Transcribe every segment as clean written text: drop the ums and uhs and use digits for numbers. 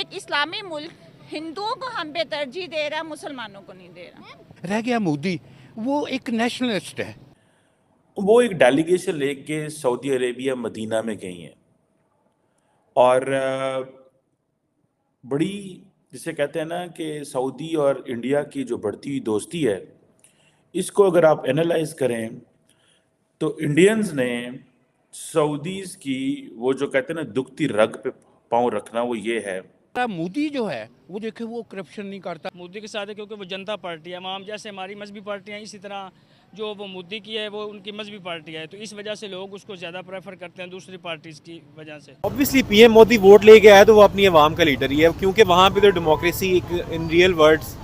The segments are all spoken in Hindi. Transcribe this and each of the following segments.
एक इस्लामी मुल्क हिंदुओं को हम पे तरजीह दे रहा है, मुसलमानों को नहीं दे रहा। रह गया मोदी, वो एक नेशनलिस्ट है। वो एक डेलीगेशन लेके सऊदी अरेबिया मदीना में गई हैं और बड़ी, जिसे कहते हैं ना कि सऊदी और इंडिया की जो बढ़ती हुई दोस्ती है, इसको अगर आप एनालाइज करें तो इंडियंस ने सऊदीज की वो जो कहते हैं ना दुखती रग पे पाँव रखना, वो ये है। मोदी जो है वो देखे, वो करप्शन नहीं करता। मोदी के साथ है क्योंकि वो जनता पार्टी है। हम जैसे हमारी मजहबी पार्टियां, इसी तरह जो वो मोदी की है वो उनकी मजहबी पार्टी है, तो इस वजह से लोग उसको ज़्यादा प्रेफर करते हैं दूसरी पार्टीज की वजह से। ऑब्वियसली पीएम मोदी वोट लेके आया तो वो अपनी आवाम का लीडर ही है, क्योंकि वहाँ पे तो डेमोक्रेसी इन रियल वर्ड्स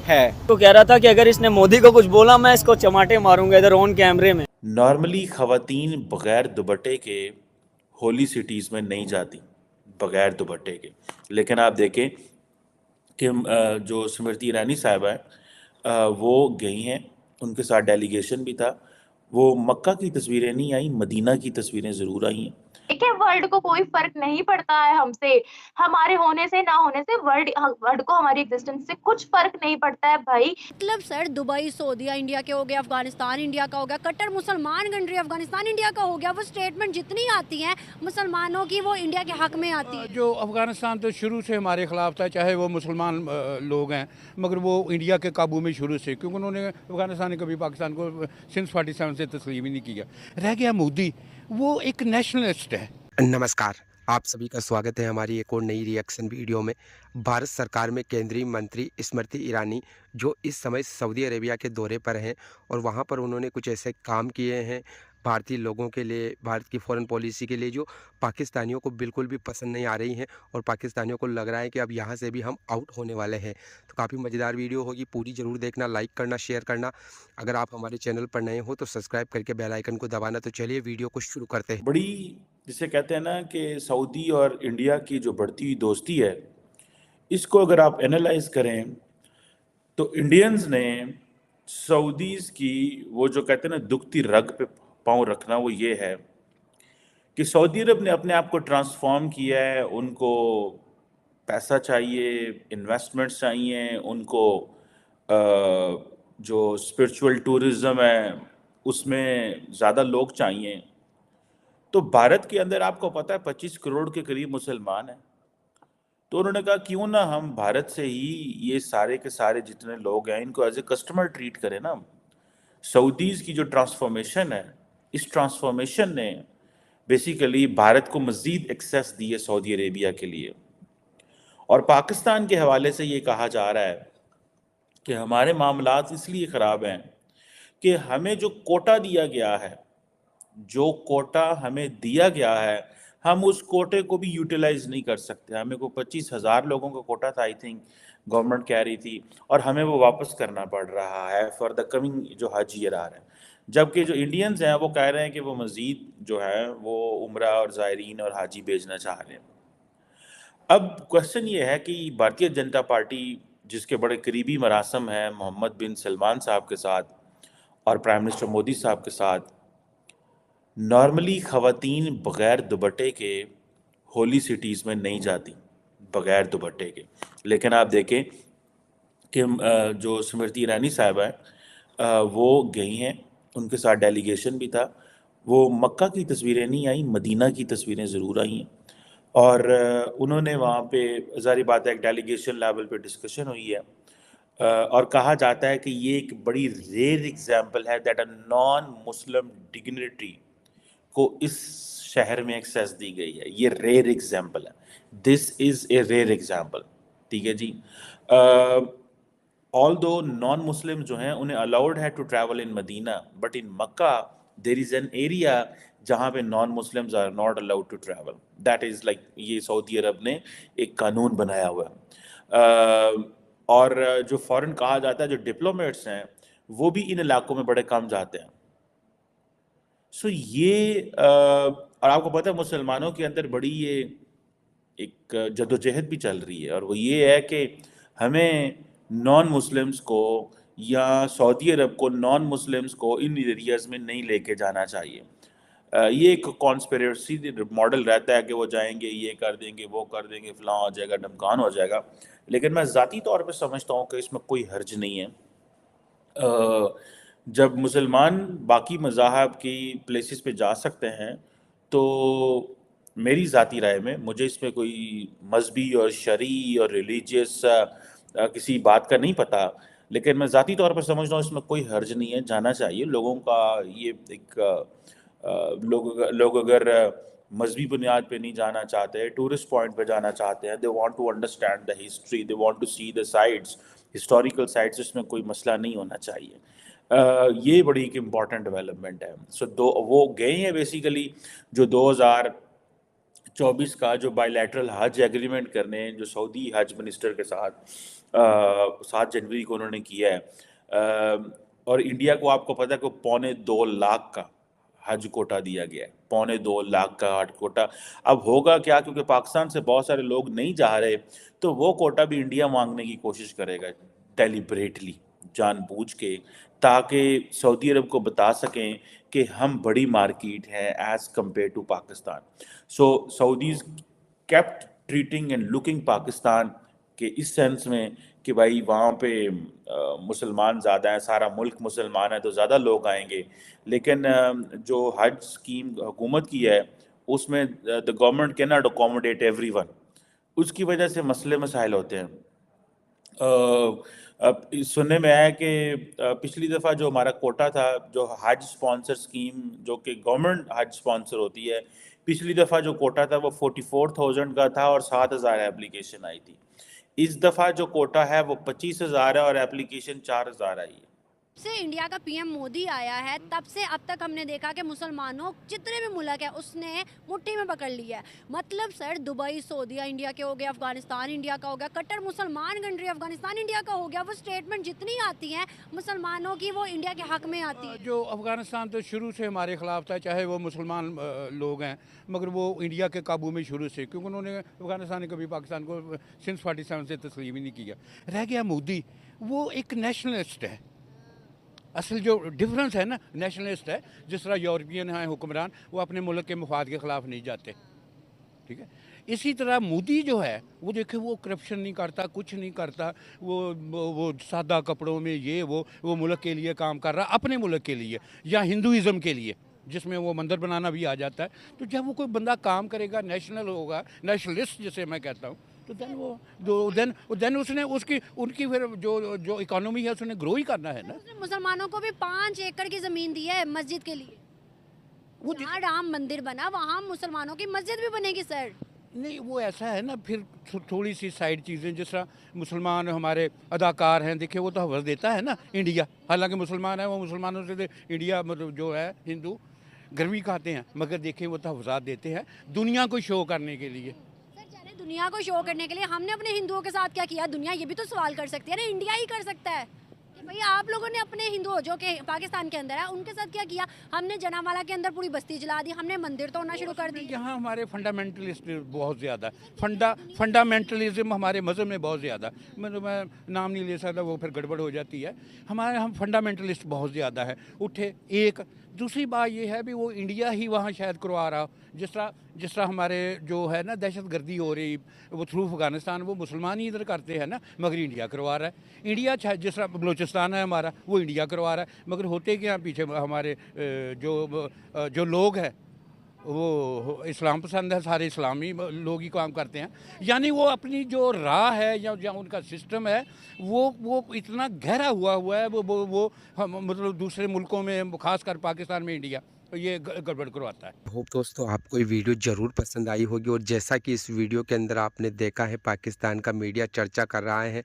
है। तो कह रहा था कि अगर इसने मोदी को कुछ बोला मैं इसको चमाटे मारूंगा इधर ऑन कैमरे में। नॉर्मली ख़वातीन बग़ैर दुपट्टे के होली सिटीज़ में नहीं जाती, बग़ैर दुपट्टे के। लेकिन आप देखें कि जो स्मृति ईरानी साहिबा हैं वो गई हैं, उनके साथ डेलीगेशन भी था। वो मक्का की तस्वीरें नहीं आई, मदीना की तस्वीरें ज़रूर आई हैं। देखिए, वर्ल्ड को कोई फर्क नहीं पड़ता है हमसे, हमारे होने से ना होने से वर्ल्ड को हमारी एग्जिस्टेंस से कुछ फर्क नहीं पड़ता है भाई। मतलब सर, दुबई सऊदीया इंडिया के हो गया, अफगानिस्तान इंडिया का हो गया, कट्टर मुसलमान कंट्री अफगानिस्तान इंडिया का हो गया। वो स्टेटमेंट जितनी आती हैं मुसलमानों की, वो इंडिया के हक में आती है। जो अफगानिस्तान तो शुरू से हमारे खिलाफ था, चाहे वो मुसलमान लोग हैं, मगर वो इंडिया के काबू में शुरू से, क्योंकि उन्होंने अफगानिस्तान ने कभी पाकिस्तान को सिंस 47 से तस्लीम ही नहीं किया। रह गया मोदी, वो एक नेशनलिस्ट है। नमस्कार, आप सभी का स्वागत है हमारी एक और नई रिएक्शन वीडियो में। भारत सरकार में केंद्रीय मंत्री स्मृति ईरानी जो इस समय सऊदी अरेबिया के दौरे पर हैं और वहां पर उन्होंने कुछ ऐसे काम किए हैं भारतीय लोगों के लिए, भारत की फॉरेन पॉलिसी के लिए, जो पाकिस्तानियों को बिल्कुल भी पसंद नहीं आ रही हैं और पाकिस्तानियों को लग रहा है कि अब यहां से भी हम आउट होने वाले हैं। तो काफ़ी मज़ेदार वीडियो होगी, पूरी ज़रूर देखना, लाइक करना, शेयर करना। अगर आप हमारे चैनल पर नए हो तो सब्सक्राइब करके बेल आइकन को दबाना। तो चलिए वीडियो को शुरू करते हैं। बड़ी, जिसे कहते हैं ना कि सऊदी और इंडिया की जो बढ़ती हुई दोस्ती है, इसको अगर आप एनालाइज करें तो इंडियंस ने सऊदीज़ की वो जो कहते हैं ना दुखती रग पे पाँव रखना, वो ये है कि सऊदी अरब ने अपने आप को ट्रांसफॉर्म किया है। उनको पैसा चाहिए, इन्वेस्टमेंट्स चाहिए, उनको जो स्पिरिचुअल टूरिज़्म है उसमें ज़्यादा लोग चाहिए। तो भारत के अंदर आपको पता है 25 करोड़ के करीब मुसलमान हैं। तो उन्होंने कहा क्यों ना हम भारत से ही ये सारे के सारे जितने लोग हैं इनको एज ए कस्टमर ट्रीट करें ना। सऊदीज़ की जो ट्रांसफॉर्मेशन है, इस ट्रांसफॉर्मेशन ने बेसिकली भारत को मज़ीद एक्सेस दी है सऊदी अरेबिया के लिए। और पाकिस्तान के हवाले से ये कहा जा रहा है कि हमारे मामलात इसलिए ख़राब हैं कि हमें जो कोटा दिया गया है, जो कोटा हमें दिया गया है, हम उस कोटे को भी यूटिलाइज नहीं कर सकते। हमें को 25,000 लोगों का कोटा था, आई थिंक गवर्नमेंट कह रही थी, और हमें वो वापस करना पड़ रहा है फॉर द कमिंग जो हज ईयर आ रहा है। जबकि जो इंडियंस हैं वो कह रहे हैं कि वो मज़ीद जो है वो उम्रा और ज़ायरीन और हाजी भेजना चाह रहे हैं। अब क्वेश्चन ये है कि भारतीय जनता पार्टी, जिसके बड़े करीबी मरासम हैं मोहम्मद बिन सलमान साहब के साथ और प्राइम मिनिस्टर मोदी साहब के साथ, नॉर्मली ख़वातीन बग़ैर दुपट्टे के होली सिटीज़ में नहीं जाती, बग़ैर दुपट्टे के। लेकिन आप देखें कि जो स्मृति ईरानी साहिबा हैं वो गई हैं, उनके साथ डेलीगेशन भी था। वो मक्का की तस्वीरें नहीं आई, मदीना की तस्वीरें ज़रूर आई हैं। और उन्होंने वहाँ पे, ज़ाहिर बात है, एक डेलीगेशन लेवल पे डिस्कशन हुई है। और कहा जाता है कि ये एक बड़ी रेयर एग्जांपल है that a non Muslim dignitary को इस शहर में एक्सेस दी गई है। ये रेयर एग्जांपल है, this is a rare example, ठीक है जी। ऑल दो नॉन मुस्लिम जो हैं उन्हें अलाउड है to travel in Medina, but in Mecca there is an area जहाँ पे non Muslims are not allowed to travel. That is like, ये सऊदी अरब ने एक कानून बनाया हुआ है। और जो फॉरेन कहा जाता है, जो डिप्लोमेट्स हैं, वो भी इन इलाकों में बड़े कम जाते हैं। सो ये और आपको पता है मुसलमानों के अंदर बड़ी ये एक जद्दोजहद भी चल रही है, और वो ये है कि हमें नॉन मुस्लिम्स को या सऊदी अरब को नॉन मुस्लिम्स को इन एरियाज़ में नहीं लेके जाना चाहिए। ये एक कॉन्स्पिरेसी मॉडल रहता है कि वो जाएंगे, ये कर देंगे, वो कर देंगे, फलां हो जाएगा, ढमकान हो जाएगा। लेकिन मैं ज़ाती तौर पे समझता हूँ कि इसमें कोई हर्ज नहीं है। जब मुसलमान बाकी मज़ाहब की प्लेसेस पे जा सकते हैं, तो मेरी ज़ाती राय में मुझे इसमें कोई मजहबी और शरई और रिलीजियस किसी बात का नहीं पता, लेकिन मैं ज़ाती तौर पर समझता हूँ इसमें कोई हर्ज नहीं है, जाना चाहिए लोगों का। ये एक लोग अगर मजहबी बुनियाद पे नहीं जाना चाहते, टूरिस्ट पॉइंट पे जाना चाहते हैं, they want to understand the history, they want to see the sites, historical sites, इसमें कोई मसला नहीं होना चाहिए। ये बड़ी एक इम्पॉर्टेंट डेवलपमेंट है। सो वो गए हैं बेसिकली जो 2024 का जो बायलैटरल हज एग्रीमेंट करने, जो सऊदी हज मिनिस्टर के साथ 7 जनवरी को उन्होंने किया है। और इंडिया को आपको पता है कि 2.25 लाख का हज कोटा दिया गया है, 2.25 लाख का हज कोटा। अब होगा क्या, क्योंकि पाकिस्तान से बहुत सारे लोग नहीं जा रहे, तो वो कोटा भी इंडिया मांगने की कोशिश करेगा डेलिब्रेटली, जानबूझ के, ताकि सऊदी अरब को बता सकें कि हम बड़ी मार्केट है as compare to Pakistan. So Saudis kept treating and looking Pakistan के इस सेंस में कि भाई वहाँ पे मुसलमान ज़्यादा हैं, सारा मुल्क मुसलमान है, तो ज़्यादा लोग आएंगे। लेकिन जो हज स्कीम हुकूमत की है, उसमें the government can not accommodate everyone, उसकी वजह से मसले मसाइल होते हैं। अब सुनने में आया कि पिछली दफ़ा जो हमारा कोटा था, जो हज स्पॉन्सर स्कीम, जो कि गवर्नमेंट हज स्पॉन्सर होती है, पिछली दफ़ा जो कोटा था वो 44,000 का था और 7,000 एप्लीकेशन आई थी। इस दफ़ा जो कोटा है वो 25,000 है और एप्लीकेशन 4,000 आई है। से इंडिया का पीएम मोदी आया है तब से अब तक हमने देखा कि मुसलमानों जितने भी मुल्क है उसने मुट्ठी में पकड़ लिया है। मतलब सर, दुबई सऊदीया इंडिया के हो गया, अफगानिस्तान इंडिया का हो गया, कट्टर मुसलमान कंट्री अफगानिस्तान इंडिया का हो गया। वो स्टेटमेंट जितनी आती हैं मुसलमानों की, वो इंडिया के हक में आती है। जो अफ़गानिस्तान तो शुरू से हमारे ख़िलाफ़ था, चाहे वो मुसलमान लोग हैं, मगर वो इंडिया के काबू में शुरू से, क्योंकि उन्होंने अफ़गानिस्तान ने कभी पाकिस्तान को सिंस 47 से तस्लीम ही नहीं किया। रह गया मोदी, वो एक नेशनलिस्ट है। असल जो डिफरेंस है ना, नेशनलिस्ट है। जिस तरह यूरोपियन हैं हुक्मरान, वो अपने मुल्क के मफाद के ख़िलाफ़ नहीं जाते, ठीक है। इसी तरह मोदी जो है, वो देखे, वो करप्शन नहीं करता, कुछ नहीं करता, वो सादा कपड़ों में ये वो मुल्क के लिए काम कर रहा, अपने मुल्क के लिए या हिंदुइज़म के लिए, जिसमें वो मंदिर बनाना भी आ जाता है। तो जब वो कोई बंदा काम करेगा, नेशनल होगा, नेशनलिस्ट जिसे मैं कहता हूँ, तो देन उसने उनकी फिर जो इकोनॉमी है उसने ग्रो ही करना है ना। उसने मुसलमानों को भी 5 एकड़ की ज़मीन दी है मस्जिद के लिए। वो जहाँ राम मंदिर बना वहाँ मुसलमानों की मस्जिद भी बनेगी सर। नहीं, वो ऐसा है ना, फिर थोड़ी सी साइड चीज़ें, जिस तरह मुसलमान हमारे अदाकार हैं, देखिए वो तो हवस देता है ना इंडिया, हालांकि मुसलमान है, वो मुसलमानों से इंडिया मतलब जो है हिंदू गर्मी खाते हैं, मगर देखिए वो तो हवसात देते हैं दुनिया को शो करने के लिए। दुनिया को शो करने के लिए हमने अपने हिंदुओं के साथ क्या किया? दुनिया ये भी तो सवाल कर सकती है ना, इंडिया ही कर सकता है कि भैया आप लोगों ने अपने हिंदुओं जो कि पाकिस्तान के अंदर है उनके साथ क्या किया? हमने जनावाला के अंदर पूरी बस्ती जला दी, हमने मंदिर तोड़ना शुरू कर दी। यहाँ हमारे फंडामेंटलिस्ट बहुत ज़्यादा, फंडामेंटलिज्म हमारे मज़हब में बहुत ज़्यादा, मतलब मैं नाम नहीं ले सकता, वो फिर गड़बड़ हो जाती है। हम फंडामेंटलिस्ट बहुत ज़्यादा है उठे। एक दूसरी बात ये है भी वो इंडिया ही वहाँ शायद करवा रहा, जिस तरह हमारे जो है ना दहशत गर्दी हो रही वो थ्रू अफ़गानिस्तान, वो मुसलमान ही इधर करते हैं ना, मगर इंडिया करवा रहा है। इंडिया जिस तरह बलूचिस्तान है हमारा, वो इंडिया करवा रहा है, मगर होते क्या पीछे हमारे जो लोग हैं वो इस्लाम पसंद है, सारे इस्लामी लोग ही काम करते हैं। यानी वो अपनी जो राह है या उनका सिस्टम है वो इतना गहरा हुआ है, वो मतलब दूसरे मुल्कों में, खासकर पाकिस्तान में इंडिया ये गड़बड़ करवाता है। होप दोस्तों आपको ये वीडियो ज़रूर पसंद आई होगी, और जैसा कि इस वीडियो के अंदर आपने देखा है, पाकिस्तान का मीडिया चर्चा कर रहा है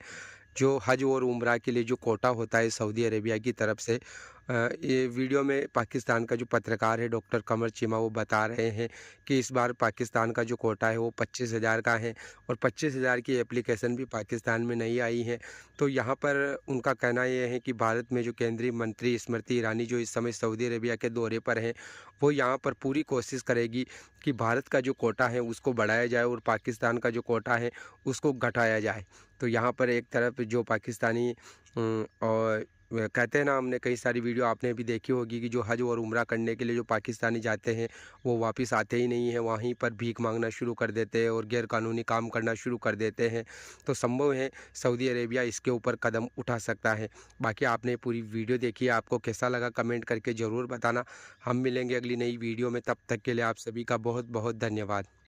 जो हज और उम्रा के लिए जो कोटा होता है सऊदी अरेबिया की तरफ से। ये वीडियो में पाकिस्तान का जो पत्रकार है डॉक्टर कमर चीमा, वो बता रहे हैं कि इस बार पाकिस्तान का जो कोटा है वो 25,000 का है, और 25,000 की एप्लीकेशन भी पाकिस्तान में नहीं आई है। तो यहाँ पर उनका कहना ये है कि भारत में जो केंद्रीय मंत्री स्मृति ईरानी जो इस समय सऊदी अरेबिया के दौरे पर हैं, वो यहाँ पर पूरी कोशिश करेगी कि भारत का जो कोटा है उसको बढ़ाया जाए और पाकिस्तान का जो कोटा है उसको घटाया जाए। तो यहाँ पर एक तरफ जो पाकिस्तानी और कहते हैं ना, हमने कई सारी वीडियो आपने भी देखी होगी कि जो हज और उम्रा करने के लिए जो पाकिस्तानी जाते हैं वो वापस आते ही नहीं हैं, वहीं पर भीख मांगना शुरू कर देते हैं और गैर कानूनी काम करना शुरू कर देते हैं। तो संभव है सऊदी अरेबिया इसके ऊपर कदम उठा सकता है। बाकी आपने पूरी वीडियो देखी है, आपको कैसा लगा कमेंट करके ज़रूर बताना। हम मिलेंगे अगली नई वीडियो में, तब तक के लिए आप सभी का बहुत बहुत धन्यवाद।